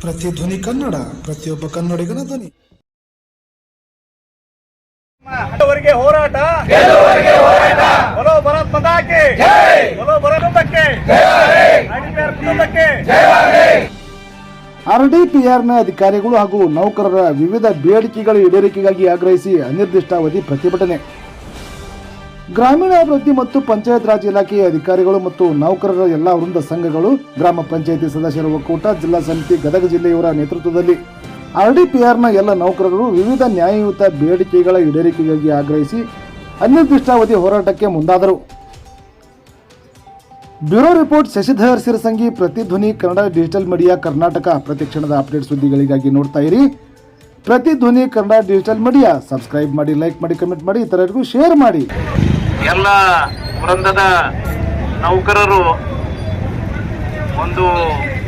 ಪ್ರತಿಧ್ವನಿ ಕನ್ನಡ, ಪ್ರತಿಯೊಬ್ಬ ಕನ್ನಡಿಗನ ಧ್ವನಿ. ಗೆಲ್ಲುವರೆಗೆ ಹೋರಾಟ, ಬಲೋ ಭರತ್ ಮಾತಾಕ್ಕೆ, ಬಲೋ ಭರತ್ ಕುಟುಂಬಕ್ಕೆ, ಆರ್ಡಿಪಿಆರ್ ಕುಟುಂಬಕ್ಕೆ. ಆರ್ಡಿಪಿಆರ್ನ ಅಧಿಕಾರಿಗಳು ಹಾಗೂ ನೌಕರರ ವಿವಿಧ ಬೇಡಿಕೆಗಳ ಈಡೇರಿಕೆಗಾಗಿ ಆಗ್ರಹಿಸಿ ಅನಿರ್ದಿಷ್ಟಾವಧಿ ಪ್ರತಿಭಟನೆ. ಗ್ರಾಮೀಣಾಭಿವೃದ್ಧಿ ಮತ್ತು ಪಂಚಾಯತ್ ರಾಜ್ ಇಲಾಖೆಯ ಅಧಿಕಾರಿಗಳು ಮತ್ತು ನೌಕರರ ಎಲ್ಲಾ ವೃಂದ ಸಂಘಗಳು, ಗ್ರಾಮ ಪಂಚಾಯಿತಿ ಸದಸ್ಯರ ಒಕ್ಕೂಟ, ಜಿಲ್ಲಾ ಸಮಿತಿ ಗದಗ ಜಿಲ್ಲೆಯವರ ನೇತೃತ್ವದಲ್ಲಿ ಆರ್ಡಿಪಿಆರ್ನ ಎಲ್ಲ ನೌಕರರು ವಿವಿಧ ನ್ಯಾಯಯುತ ಬೇಡಿಕೆಗಳ ಈಡೇರಿಕೆಗಾಗಿ ಆಗ್ರಹಿಸಿ ಅನಿರ್ದಿಷ್ಟಾವಧಿ ಹೋರಾಟಕ್ಕೆ ಮುಂದಾದರು. Bureau report Shashidhar Sirasangi, Prathidhvani Kannada digital media Karnataka. ಪ್ರತಿಕ್ಷಣದ ಅಪ್ಡೇಟ್ ಸುದ್ದಿಗಳಿಗಾಗಿ ನೋಡ್ತಾ ಇರಿ Prathidhvani Kannada digital media. Subscribe ಮಾಡಿ, ಲೈಕ್ ಮಾಡಿ, ಕಮೆಂಟ್ ಮಾಡಿ, ಇತರರಿಗೂ ಶೇರ್ ಮಾಡಿ. ಎಲ್ಲ ವೃಂದದ ನೌಕರರು ಒಂದು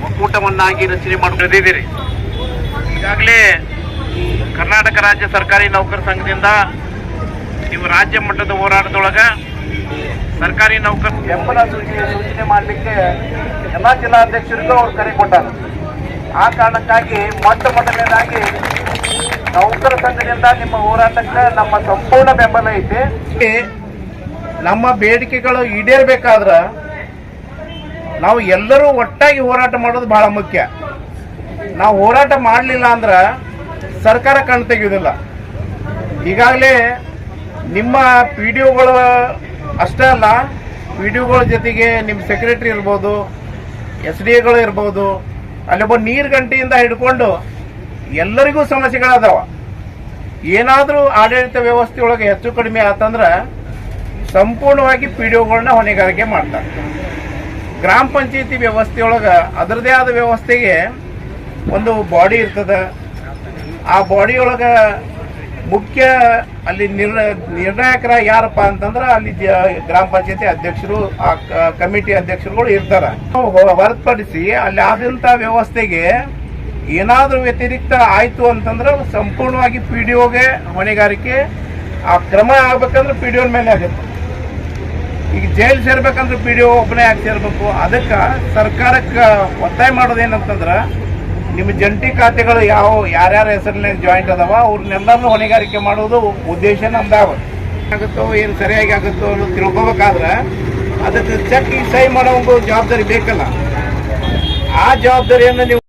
ಒಕ್ಕೂಟವನ್ನಾಗಿ ರಚನೆ ಮಾಡಿದ್ದೀರಿ. ಈಗಾಗಲೇ ಕರ್ನಾಟಕ ರಾಜ್ಯ ಸರ್ಕಾರಿ ನೌಕರ ಸಂಘದಿಂದ ನೀವು ರಾಜ್ಯ ಮಟ್ಟದ ಹೋರಾಟದೊಳಗ ಸರ್ಕಾರಿ ನೌಕರ ಬೆಂಬಲ ಸೂಚನೆ ಮಾಡಲಿಕ್ಕೆ ಎಲ್ಲ ಜಿಲ್ಲಾಧ್ಯಕ್ಷರಿಗೂ ಅವ್ರು ಕರೆ ಕೊಟ್ಟಾರೆ. ಆ ಕಾರಣಕ್ಕಾಗಿ ಮೊದಲನೇದಾಗಿ ನೌಕರ ಸಂಘದಿಂದ ನಿಮ್ಮ ಹೋರಾಟಕ್ಕೆ ನಮ್ಮ ಸಂಪೂರ್ಣ ಬೆಂಬಲ ಐತಿ. ನಮ್ಮ ಬೇಡಿಕೆಗಳು ಈಡೇರಬೇಕಾದ್ರೆ ನಾವು ಎಲ್ಲರೂ ಒಟ್ಟಾಗಿ ಹೋರಾಟ ಮಾಡೋದು ಬಹಳ ಮುಖ್ಯ. ನಾವು ಹೋರಾಟ ಮಾಡಲಿಲ್ಲ ಅಂದ್ರೆ ಸರ್ಕಾರ ಕಣ್ಣು ತೆಗೆಯೋದಿಲ್ಲ. ಈಗಾಗಲೇ ನಿಮ್ಮ ಪಿ ಡಿ ಒಗಳು ಅಷ್ಟೇ ಅಲ್ಲ, ಪಿ ಡಿ ಒಗಳ ಜೊತೆಗೆ ನಿಮ್ಮ ಸೆಕ್ರೆಟರಿ ಇರ್ಬೋದು, ಎಸ್ ಡಿ ಎಗಳು ಇರ್ಬೋದು, ಅಲ್ಲೊಬ್ಬ ನೀರು ಗಂಟೆಯಿಂದ ಹಿಡ್ಕೊಂಡು ಎಲ್ಲರಿಗೂ ಸಮಸ್ಯೆಗಳದಾವ. ಏನಾದರೂ ಆಡಳಿತ ವ್ಯವಸ್ಥೆಯೊಳಗೆ ಹೆಚ್ಚು ಕಡಿಮೆ ಆತಂದ್ರೆ ಸಂಪೂರ್ಣವಾಗಿ ಪಿ ಡಿ ಒಗಳನ್ನ ಹೊಣೆಗಾರಿಕೆ ಮಾಡ್ತಾರೆ. ಗ್ರಾಮ ಪಂಚಾಯತಿ ವ್ಯವಸ್ಥೆಯೊಳಗೆ ಅದರದೇ ಆದ ವ್ಯವಸ್ಥೆಗೆ ಒಂದು ಬಾಡಿ ಇರ್ತದೆ. ಆ ಬಾಡಿಯೊಳಗೆ ಮುಖ್ಯ ಅಲ್ಲಿ ನಿರ್ಣಾಯಕರ ಯಾರಪ್ಪ ಅಂತಂದ್ರೆ ಅಲ್ಲಿ ಗ್ರಾಮ ಪಂಚಾಯತಿ ಅಧ್ಯಕ್ಷರು, ಆ ಕಮಿಟಿ ಅಧ್ಯಕ್ಷರುಗಳು ಇರ್ತಾರೆ. ಹೊರತುಪಡಿಸಿ ಅಲ್ಲಿ ಆದಂಥ ವ್ಯವಸ್ಥೆಗೆ ಏನಾದರೂ ವ್ಯತಿರಿಕ್ತ ಆಯಿತು ಅಂತಂದ್ರೆ ಸಂಪೂರ್ಣವಾಗಿ ಪಿ ಡಿ ಒಗೆ ಹೊಣೆಗಾರಿಕೆ. ಆ ಕ್ರಮ ಆಗ್ಬೇಕಂದ್ರೆ ಪಿ ಡಿ ಒನ ಮೇಲೆ ಆಗುತ್ತೆ. ಈಗ ಜೈಲು ಸೇರ್ಬೇಕಂದ್ರೆ ಪಿ ಡಿ ಒ ಒಬ್ಬನೇ ಆಗಿ ಸೇರ್ಬೇಕು. ಅದಕ್ಕೆ ಸರ್ಕಾರಕ್ಕೆ ಒತ್ತಾಯ ಮಾಡೋದೇನಂತಂದ್ರೆ ನಿಮ್ಮ ಜಂಟಿ ಖಾತೆಗಳು ಯಾರ್ಯಾರ ಹೆಸರಿನ ಜಾಯಿಂಟ್ ಅದಾವ ಅವ್ರನ್ನೆಲ್ಲರನ್ನೂ ಹೊಣೆಗಾರಿಕೆ ಮಾಡೋದು ಉದ್ದೇಶ ನಮ್ದಾವ. ಆಗುತ್ತೋ ಏನು ಸರಿಯಾಗಿ ಆಗುತ್ತೋ ಅನ್ನೋದು ತಿಳ್ಕೊಬೇಕಾದ್ರೆ ಅದಕ್ಕೆ ಚೆಕ್ ಸಹಿ ಮಾಡೋ ಒಂದು ಜವಾಬ್ದಾರಿ ಬೇಕಲ್ಲ. ಆ ಜವಾಬ್ದಾರಿಯನ್ನು ನೀವು